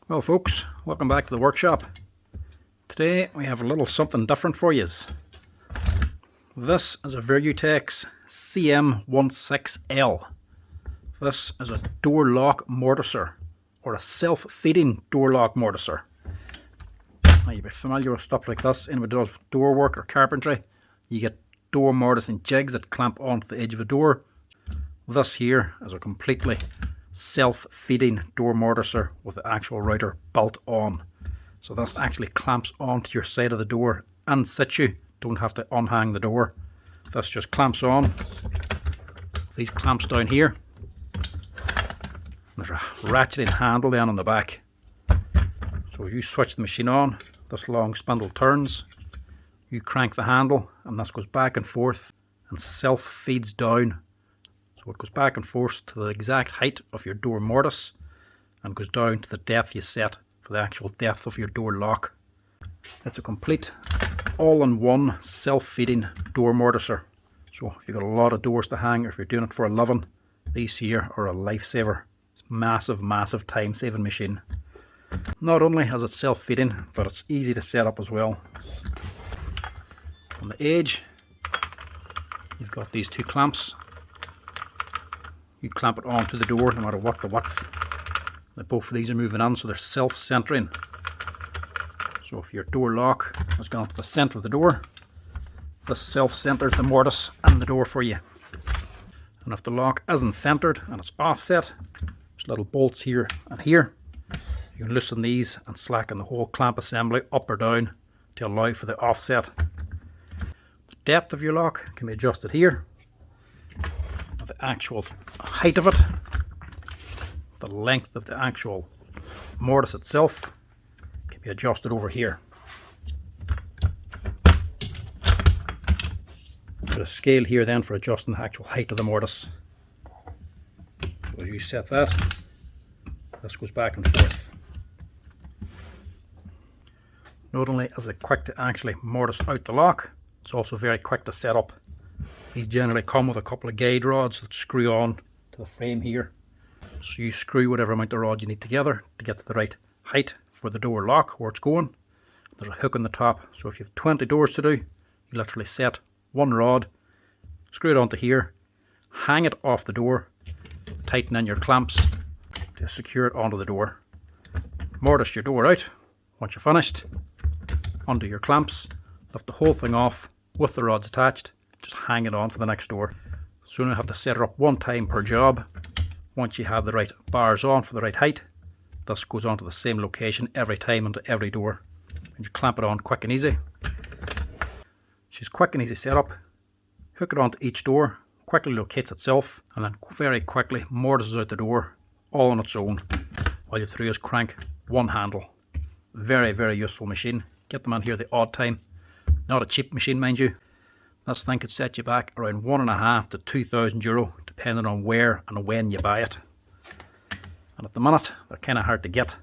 Well folks, welcome back to the workshop. Today we have a little something different for you. This is a Virutex MC16L. This is a door lock morticer, or a self-feeding door lock morticer. Now you'll be familiar with stuff like this. Anyone who does door work or carpentry, you get door mortising jigs that clamp onto the edge of a door. This here is a completely self-feeding door morticer with the actual router built on. So this actually clamps onto your side of the door in situ. Don't have to unhang the door. This just clamps on. These clamps down here. There's a ratcheting handle down on the back. So if you switch the machine on, this long spindle turns. You crank the handle and this goes back and forth and self-feeds down. So it goes back and forth to the exact height of your door mortise and goes down to the depth you set for the actual depth of your door lock. It's a complete all-in-one self-feeding door morticer. So if you've got a lot of doors to hang, or if you're doing it for a living, these here are a lifesaver. It's a massive time-saving machine. Not only is it self-feeding, but it's easy to set up as well. On the edge, you've got these two clamps. You clamp it onto the door no matter what the width. Both of these are moving in, so they're self-centering. So if your door lock has gone to the centre of the door, this self-centers the mortise and the door for you. And if the lock isn't centred and it's offset, there's little bolts here and here. You can loosen these and slacken the whole clamp assembly up or down to allow for the offset. The depth of your lock can be adjusted here. The actual height of it, the length of the actual mortise itself can be adjusted over here. There's a scale here then for adjusting the actual height of the mortise. So as you set that, this goes back and forth. Not only is it quick to actually mortise out the lock, it's also very quick to set up. These generally come with a couple of guide rods that screw on to the frame here. So you screw whatever amount of rod you need together to get to the right height for the door lock where it's going. There's a hook on the top, so if you have 20 doors to do, you literally set one rod, screw it onto here, hang it off the door, tighten in your clamps to secure it onto the door. Mortise your door out. Once you're finished, undo your clamps, lift the whole thing off with the rods attached. Just hang it on to the next door. So you only have to set it up one time per job. Once you have the right bars on for the right height, this goes on to the same location every time onto every door. And you clamp it on quick and easy. It's just quick and easy setup. Hook it onto each door, quickly locates itself, and then very quickly mortises out the door all on its own. All you have to do is crank one handle. Very useful machine. Get them in here the odd time. Not a cheap machine, mind you. This thing could set you back around €1,500 to €2,000 depending on where and when you buy it. And at the minute they're kind of hard to get.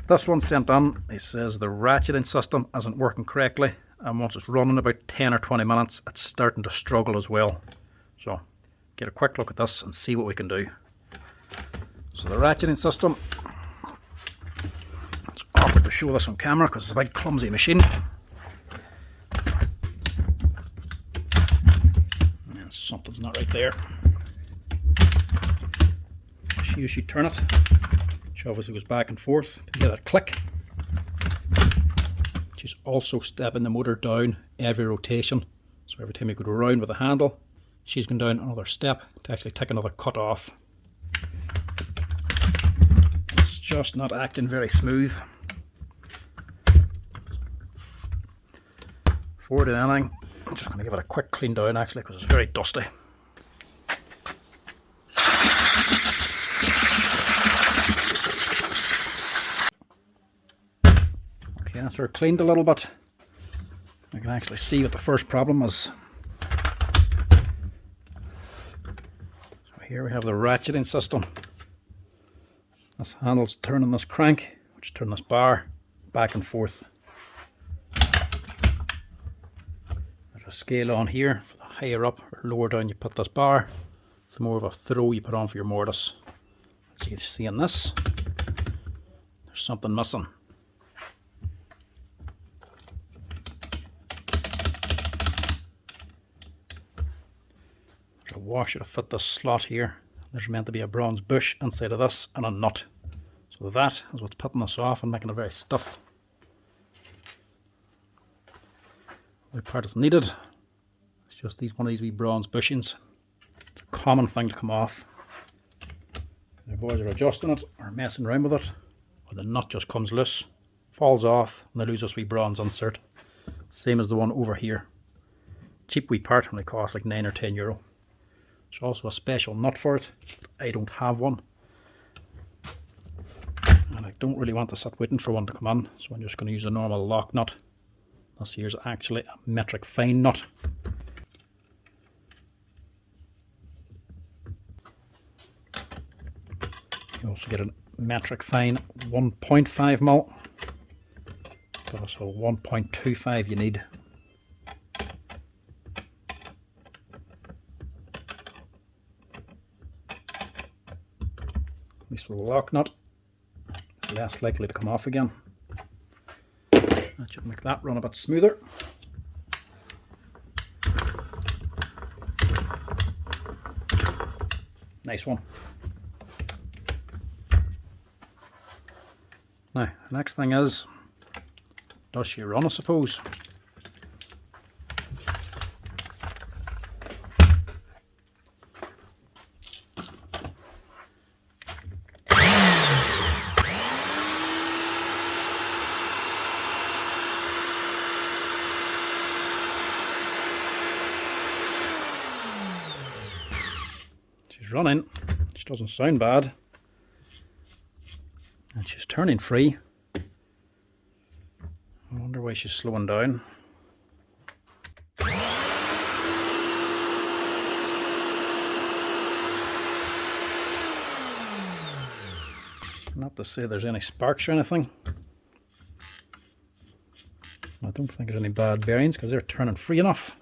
This one sent in, it says the ratcheting system isn't working correctly, and once it's running about 10 or 20 minutes it's starting to struggle as well. So get a quick look at this and see what we can do. So the ratcheting system, it's awkward to show this on camera because it's a big clumsy machine. Something's not right there. You should turn it. Which obviously goes back and forth. You get that click. She's also stepping the motor down every rotation. So every time you go around with the handle, she's going down another step to actually take another cut off. It's just not acting very smooth. Before doing anything, I'm just going to give it a quick clean down actually because it's very dusty. Okay, that's her cleaned a little bit. I can actually see what the first problem is. So here we have the ratcheting system. This handle's turning this crank, which turns this bar back and forth. A scale on here for the higher up or lower down you put this bar, the more of a throw you put on for your mortise. As you can see in this, There's something missing. There's a washer to fit this slot here. There's meant to be a bronze bush inside of this and a nut. So that is what's putting this off and making it very stiff. The part that's needed, it's just one of these wee bronze bushings. It's a common thing to come off. The boys are adjusting it or messing around with it, or the nut just comes loose, falls off, and they lose this wee bronze insert. Same as the one over here. Cheap wee part, only costs like €9 or €10. There's also a special nut for it. I don't have one. And I don't really want to sit waiting for one to come in, so I'm just going to use a normal lock nut. This here's actually a metric fine nut. You also get a metric fine 1.5mm, but also 1.25 you need. At least with a lock nut, less likely to come off again. That should make that run a bit smoother. Nice one. Now, the next thing is, does she run, I suppose? She's running, which doesn't sound bad, and she's turning free. I wonder why she's slowing down. Not to say there's any sparks or anything. I don't think there's any bad bearings because they're turning free enough.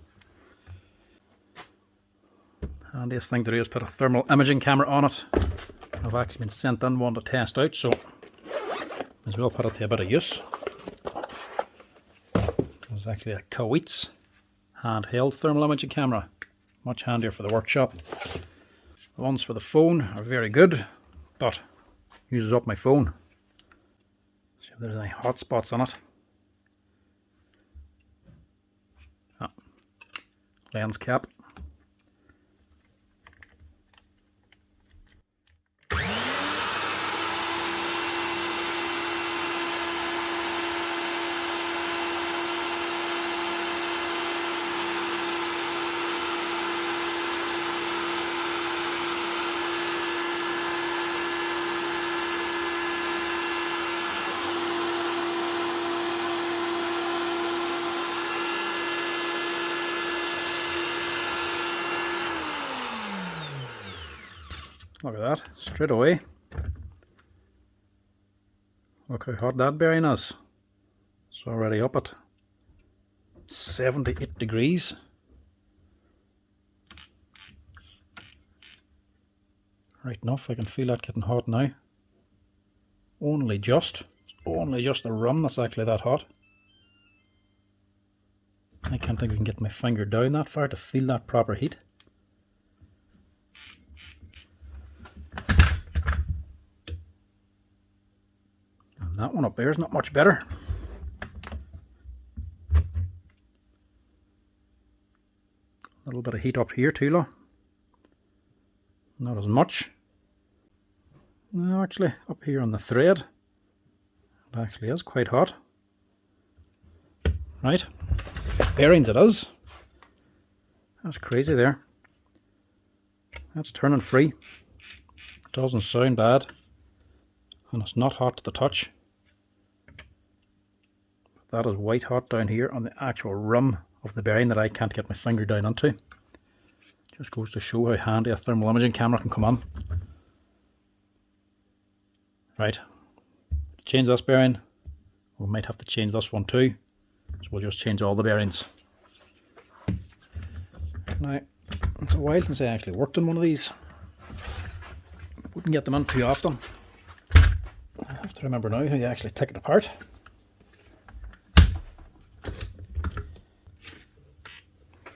Handiest thing to do is put a thermal imaging camera on it. I've actually been sent in one to test out, so as well put it to a bit of use. It's actually a Kowitz handheld thermal imaging camera, much handier for the workshop. The ones for the phone are very good, but uses up my phone. See if there's any hot spots on it. Lens cap. Look at that, straight away. Look how hot that bearing is. It's already up at 78 degrees. Right enough, I can feel that getting hot now. Only just the rum that's actually that hot. I can't think I can get my finger down that far to feel that proper heat. And that one up there is not much better. A little bit of heat up here too, look. Not as much. No, actually, up here on the thread, it actually is quite hot. Right, bearings it is. That's crazy there. That's turning free. Doesn't sound bad, and it's not hot to the touch. That is white hot down here on the actual rim of the bearing that I can't get my finger down into. Just goes to show how handy a thermal imaging camera can come on. Right, to change this bearing, we might have to change this one too, so we'll just change all the bearings. Now, it's a while since I actually worked on one of these. Wouldn't get them on too often. I have to remember now how you actually take it apart.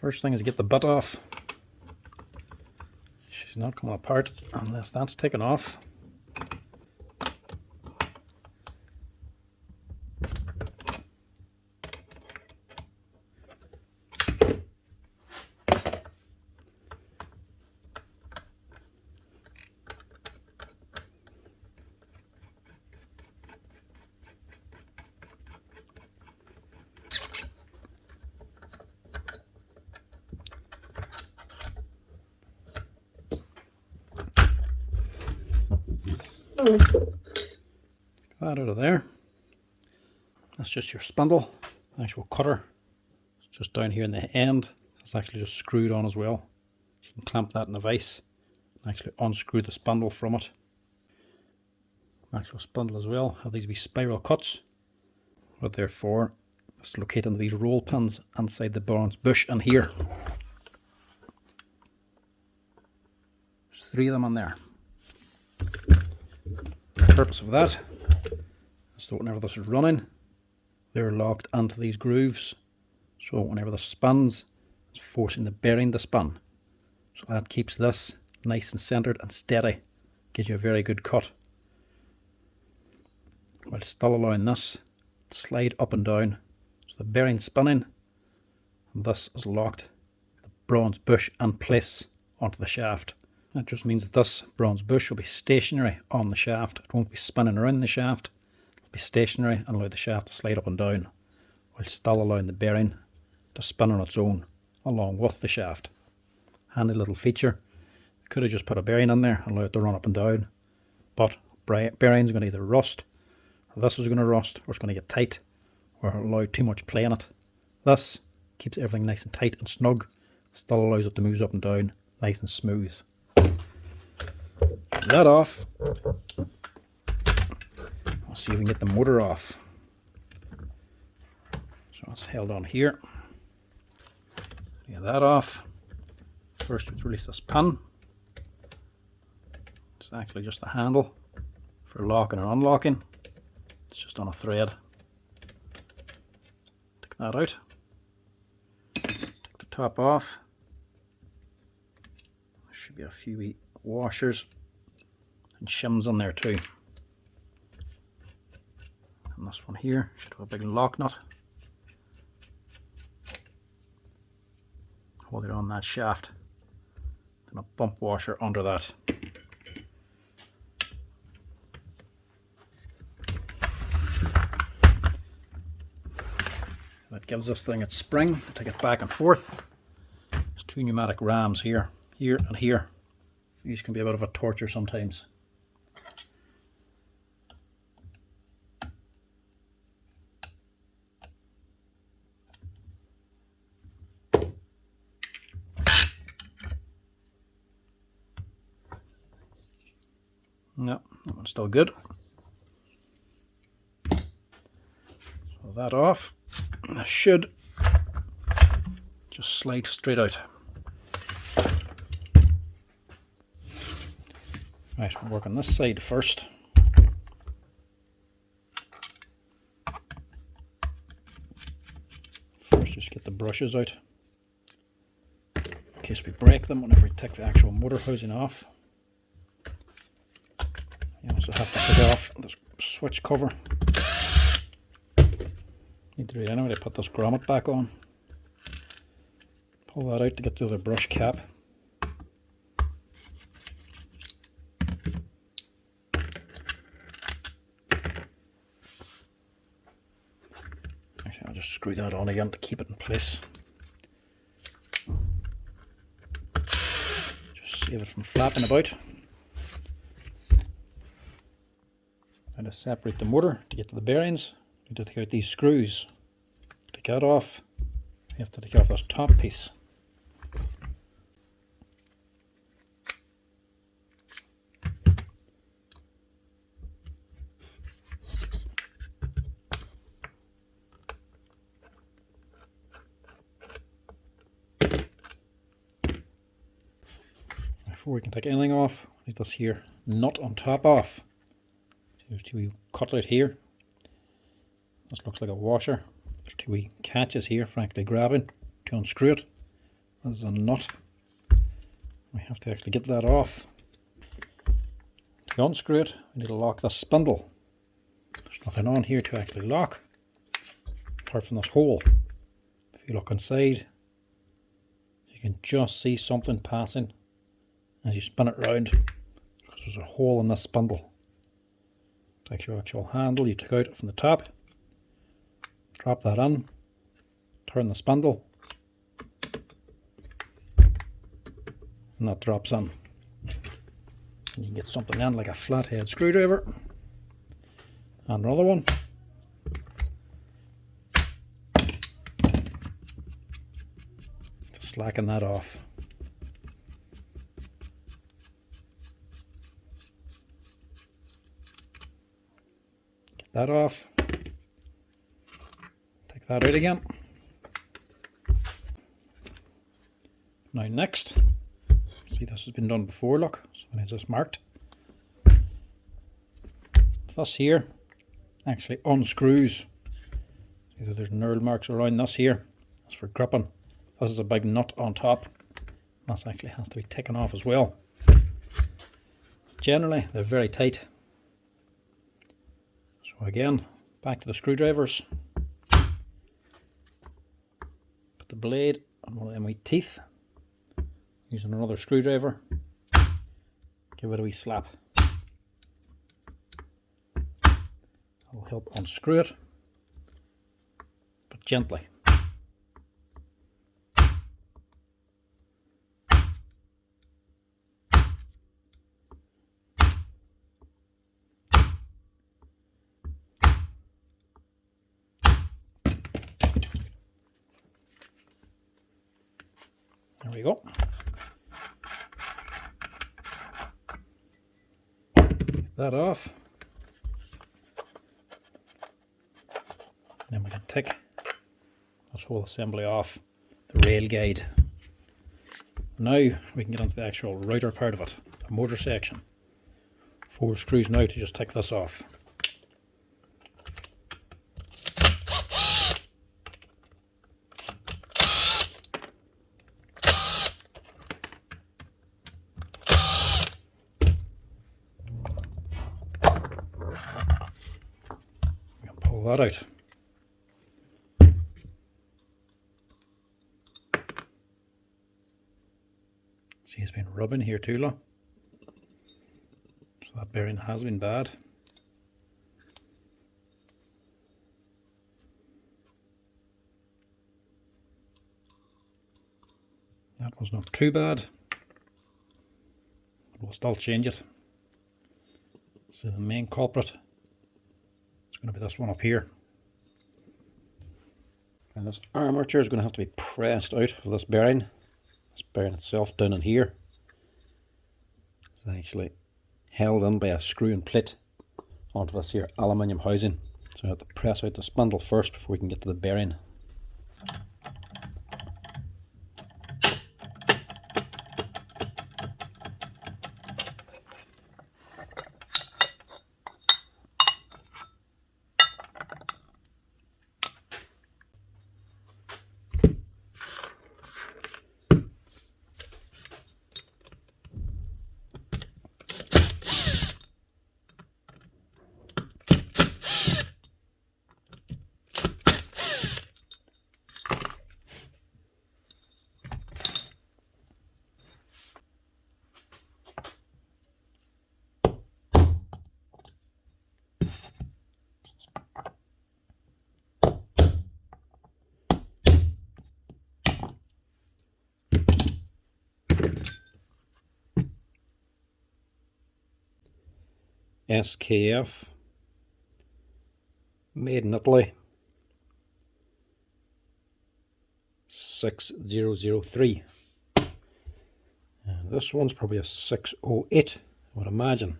First thing is get the butt off. She's not coming apart unless that's taken off. That out of there. That's just your spindle. The actual cutter, it's just down here in the end. It's actually just screwed on as well. You can clamp that in the vise and actually unscrew the spindle from it. The actual spindle as well have these wee spiral cuts. What they're for is to locate into these roll pins inside the bronze bush and here. There's 3 of them on there. The purpose of that is that whenever this is running, they're locked into these grooves. So whenever this spins, it's forcing the bearing to spin. So that keeps this nice and centered and steady. Gives you a very good cut. While still allowing this to slide up and down. So the bearing's spinning, and this is locked the bronze bush in place onto the shaft. That just means that this bronze bush will be stationary on the shaft. It won't be spinning around the shaft. It'll be stationary and allow the shaft to slide up and down, while still allowing the bearing to spin on its own along with the shaft. Handy little feature. Could have just put a bearing in there and allow it to run up and down, but bearing's going to either rust, or this is going to rust, or it's going to get tight, or allow too much play in it. This keeps everything nice and tight and snug, still allows it to move up and down nice and smooth. That off. I'll see if we can get the motor off. So it's held on here. Get that off. First, let's release this pin. It's actually just a handle for locking and unlocking. It's just on a thread. Take that out. Take the top off. There should be a few wee washers and shims on there too. And this one here should have a big lock nut. Hold it on that shaft. Then a bump washer under that. That gives this thing its spring to take it back and forth. There's 2 pneumatic rams here, here and here. These can be a bit of a torture sometimes. No, that one's still good. So that off. This should just slide straight out. Right, we'll work on this side first. First, just get the brushes out in case we break them whenever we take the actual motor housing off. You also have to take off this switch cover. Need to do it anyway to put this grommet back on. Pull that out to get the other brush cap. Actually, I'll just screw that on again to keep it in place. Just save it from flapping about. And to separate the motor to get to the bearings, you need to take out these screws. Take that off. You have to take off this top piece. Before we can take anything off, leave this here nut on top off. There's two wee cuts out here. This looks like a washer. There's two wee catches here for actually grabbing to unscrew it. This is a nut. We have to actually get that off. To unscrew it, we need to lock the spindle. There's nothing on here to actually lock, apart from this hole. If you look inside, you can just see something passing as you spin it round, because there's a hole in this spindle. Takes your actual handle you took out from the top, drop that in, turn the spindle, and that drops in. And you can get something in like a flathead screwdriver, and another one. To slacken that off. Get that off. Take that out again. Now next, see, this has been done before, look, so I just marked. This here actually unscrews. See, there's knurl marks around this here. That's for gripping. This is a big nut on top. This actually has to be taken off as well. Generally, they're very tight. So again, back to the screwdrivers. Put the blade on one of them wee teeth. Using another screwdriver. Give it a wee slap. That'll help unscrew it, but gently. There we go. Get that off. Then we can take this whole assembly off the rail guide. Now we can get onto the actual router part of it, the motor section. 4 screws now to just take this off. We can pull that out. See, it's been rubbing here too long. So that bearing has been bad. That was not too bad. But we'll still change it. So the main culprit is going to be this one up here. And this armature is going to have to be pressed out of this bearing. This bearing itself down in here is actually held in by a screw and plate onto this here aluminium housing. So we have to press out the spindle first before we can get to the bearing. SKF, made in Italy, 6003. And this one's probably a 608, I would imagine.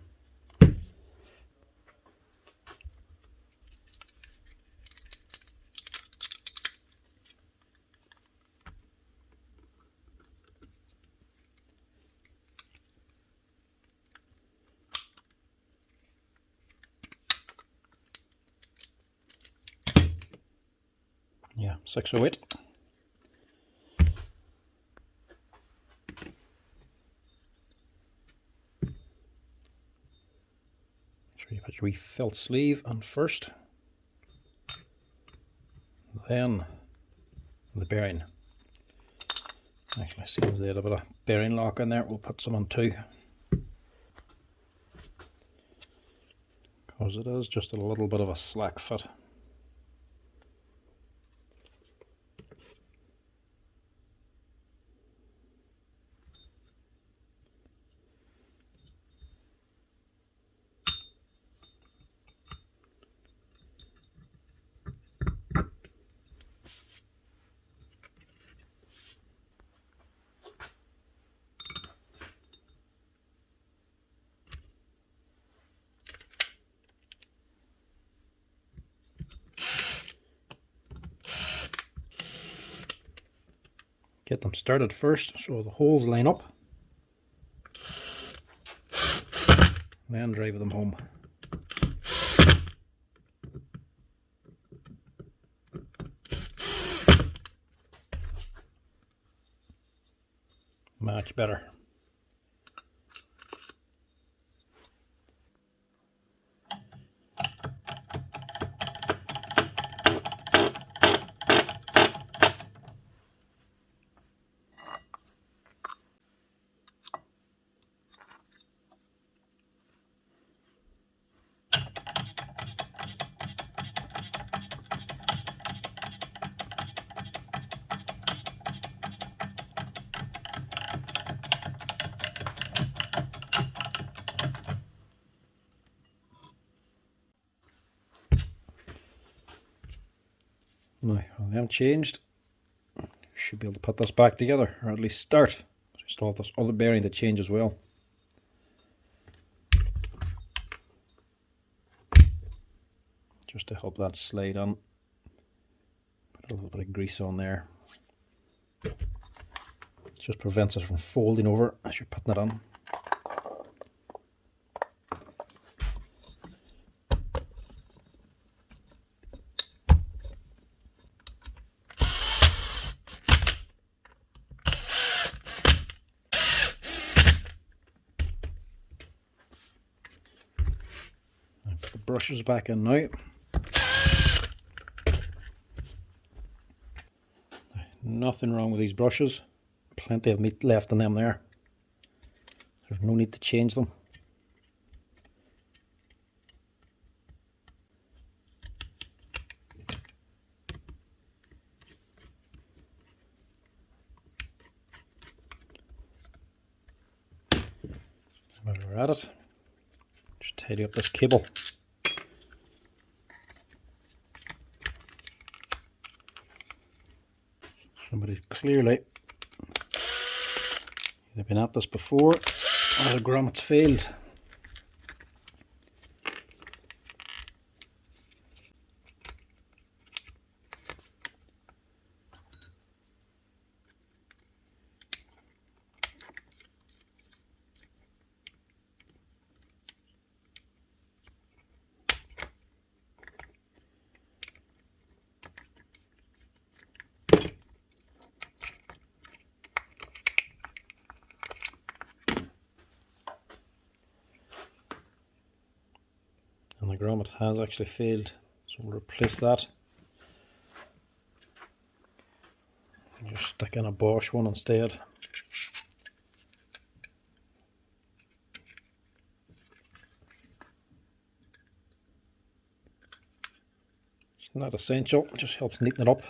Yeah, 608. So you put your wee felt sleeve on first, then the bearing. Actually, seems there's a bit of bearing lock in there. We'll put some on too, because it is just a little bit of a slack fit. Get them started first so the holes line up, then drive them home. Much better. Now, when them changed, should be able to put this back together, or at least start. So we still have this other bearing to change as well. Just to help that slide on. Put a little bit of grease on there. Just prevents it from folding over as you're putting it on. Put the brushes back in now. Nothing wrong with these brushes. Plenty of meat left in them there. There's no need to change them. While we're at it, just tidy up this cable. Somebody's clearly either been at this before or the grommet's failed. And the grommet has actually failed, so we'll replace that. And just stick in a Bosch one instead. It's not essential, it just helps neaten it up.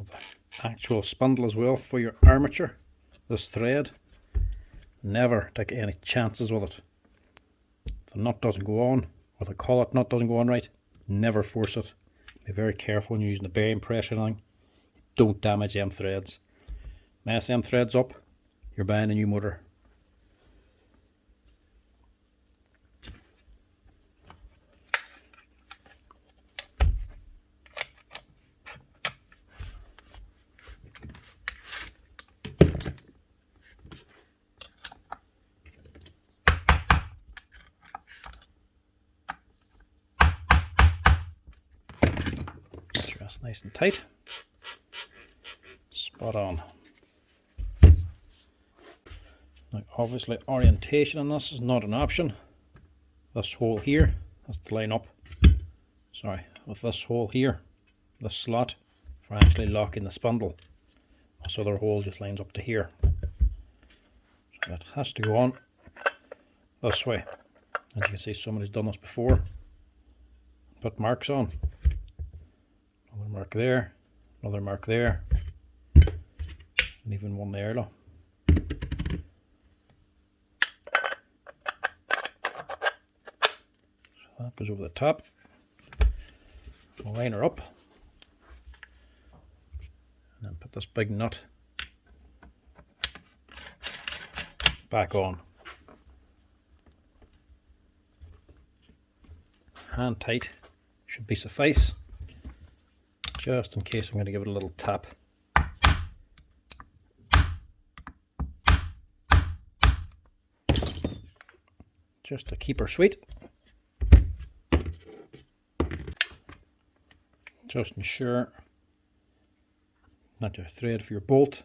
of the actual spindle as well for your armature, this thread. Never take any chances with it. If the nut doesn't go on, or the collet nut doesn't go on right, never force it. Be very careful when you're using the bearing press or anything. Don't damage them threads. Mess them threads up, you're buying a new motor. Just nice and tight. Spot on. Now obviously orientation on this is not an option. This hole here has to line up, with this hole here, the slot for actually locking the spindle. This other hole just lines up to here. So it has to go on this way. As you can see, somebody's done this before. Put marks on. Another mark there, another mark there, and even one there. Look. So that goes over the top. We'll line her up, and then put this big nut back on. Hand tight should be suffice. Just in case, I'm going to give it a little tap. Just to keep her sweet. Just ensure that your thread for your bolt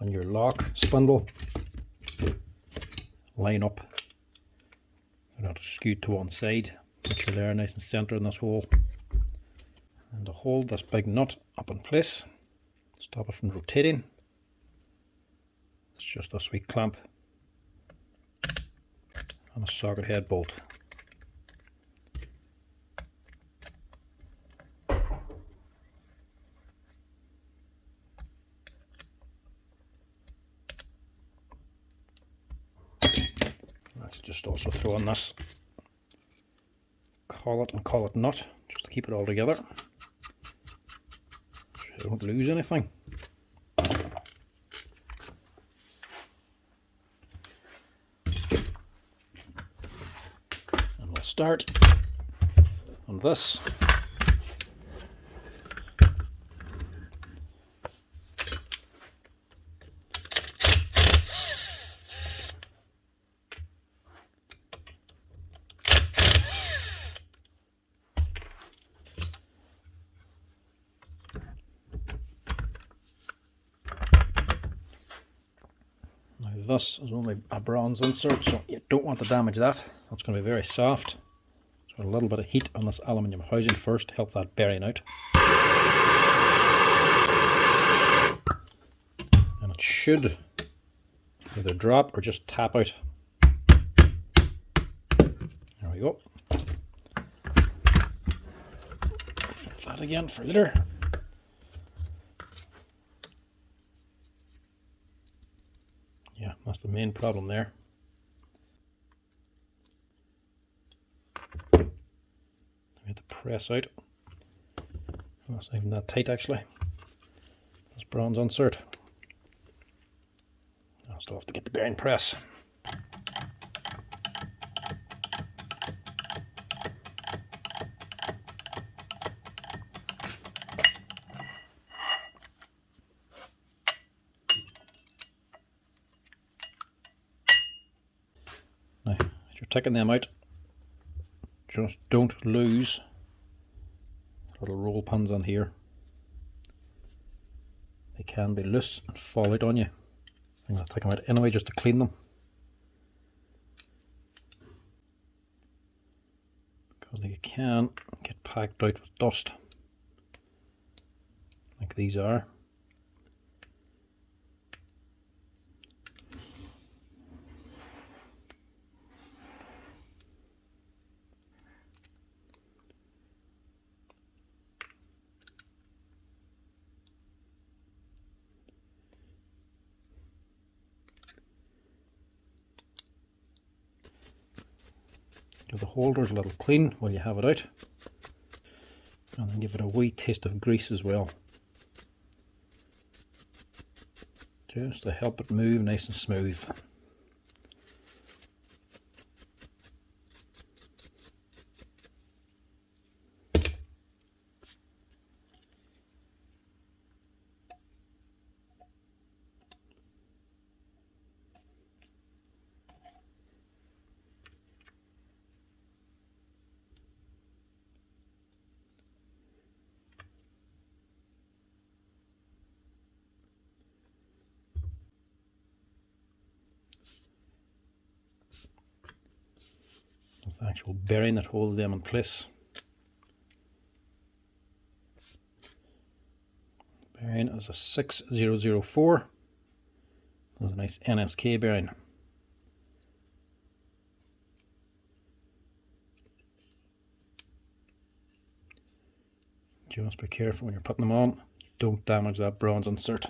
and your lock spindle line up. They're not skewed to one side. Make sure they're nice and centered in this hole. And to hold this big nut up in place, stop it from rotating, it's just a sweet clamp and a socket head bolt. Let's just also throw in this collet and collet nut just to keep it all together. Don't lose anything. And we'll start on this. This is only a bronze insert, so you don't want to damage that. That's going to be very soft. So a little bit of heat on this aluminium housing first to help that bearing out. And it should either drop or just tap out. There we go. Flip that again for later. Yeah, that's the main problem there. We have to press out. That's not even that tight actually. This bronze insert. I'll still have to get the bearing press. Now, as you're taking them out, just don't lose little roll pins on here. They can be loose and fall out on you. I'm going to take them out anyway just to clean them, because they can get packed out with dust like these are. Give the holders a little clean while you have it out, and then give it a wee taste of grease as well, just to help it move nice and smooth. The actual bearing that holds them in place. Bearing is a 6004. That's a nice NSK bearing. Just be careful when you're putting them on. Don't damage that bronze insert.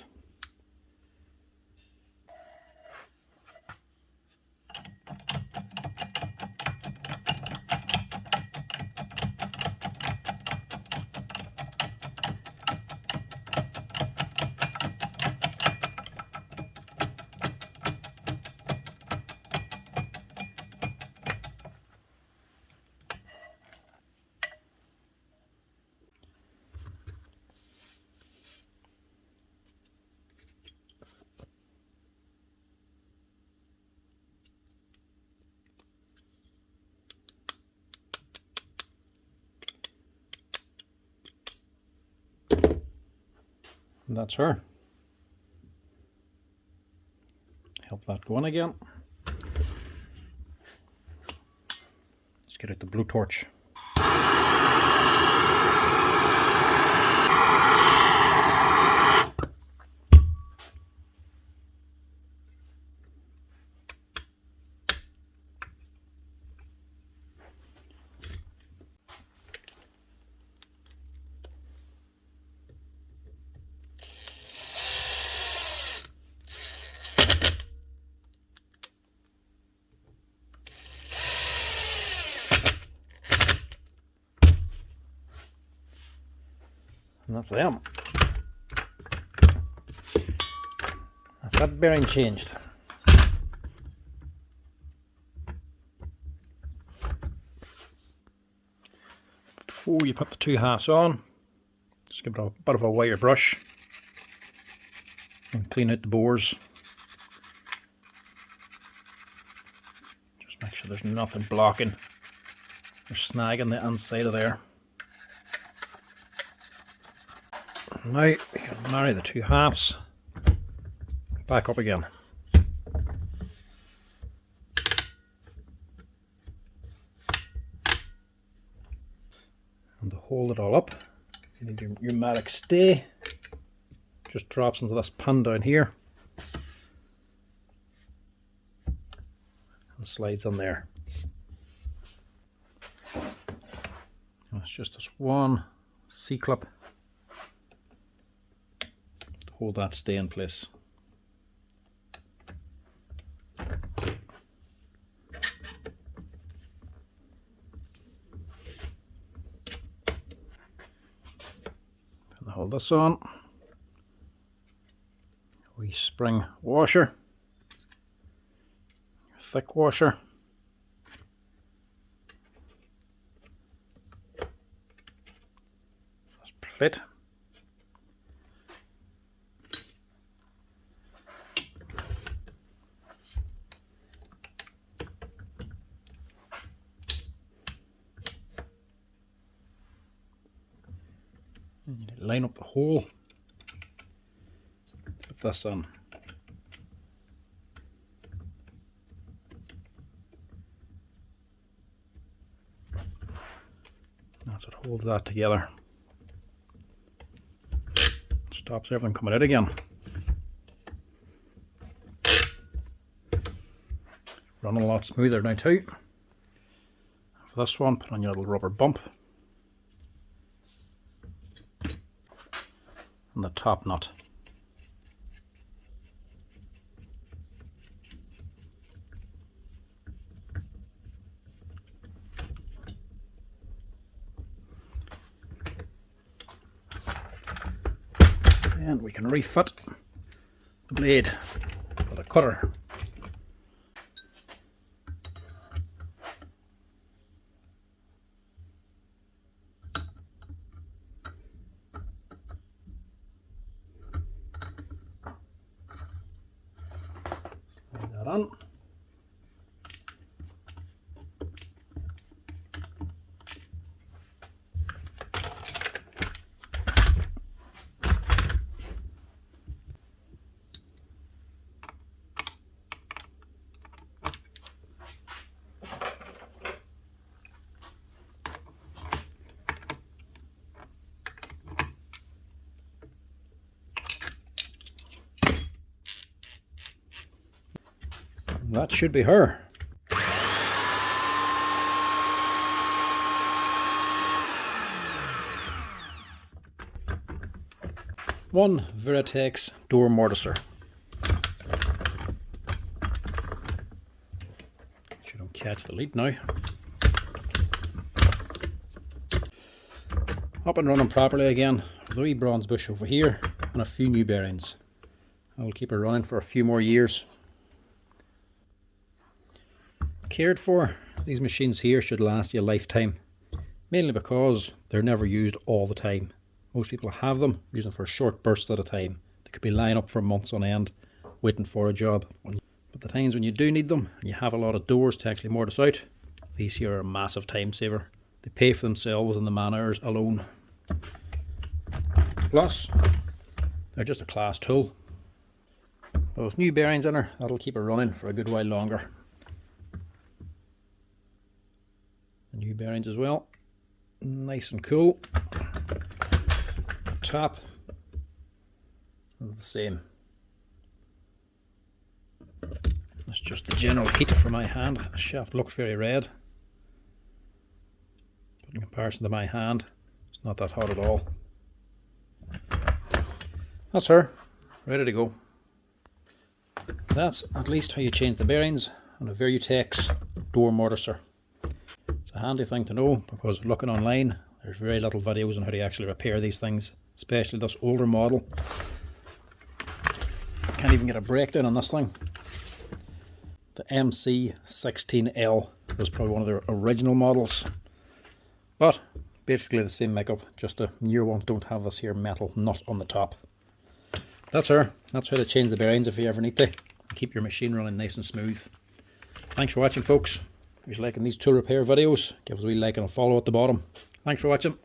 And that's her. Help that go on again. Let's get out the blowtorch. And that's them. That's that bearing changed. Before you put the two halves on, just give it a bit of a wire brush and clean out the bores. Just make sure there's nothing blocking or snagging the inside of there. Now you can marry the two halves back up again. And to hold it all up, you need your pneumatic stay. Just drops into this pin down here and slides in there. And it's just this one C-clip to hold that stay in place. And hold this on. Wee spring washer, thick washer. This plate. And you need to line up the hole. Put this on. That's what holds that together. Stops everything coming out again. Running a lot smoother now too. For this one, put on your little rubber bump. And the top nut. and we can refit the blade with a cutter. Slide that on. That should be her. One Virutex door morticer. Sure don't catch the lead now. Up and running properly again. The wee bronze bush over here and a few new bearings. I'll keep her running for a few more years. Cared for, these machines here should last you a lifetime, mainly because they're never used all the time. Most people have them, use them for short bursts at a time. They could be lying up for months on end, waiting for a job. But the times when you do need them, and you have a lot of doors to actually mortise out, these here are a massive time saver. They pay for themselves in the man hours alone. Plus, they're just a class tool. But with new bearings in her, that'll keep her running for a good while longer. New bearings as well, nice and cool. Top, the same. That's just the general heat for my hand. The shaft looks very red, but in comparison to my hand, it's not that hot at all. That's her, ready to go. That's at least how you change the bearings on a Virutex door morticer. It's a handy thing to know, because looking online there's very little videos on how to actually repair these things, especially this older model. Can't even get a breakdown on this thing. The MC16L was probably one of their original models, but basically the same makeup, just the newer ones don't have this here metal nut on the top. That's her. That's how to change the bearings if you ever need to. Keep your machine running nice and smooth. Thanks for watching, folks. If you're liking these tool repair videos, give us a wee like and a follow at the bottom. Thanks for watching.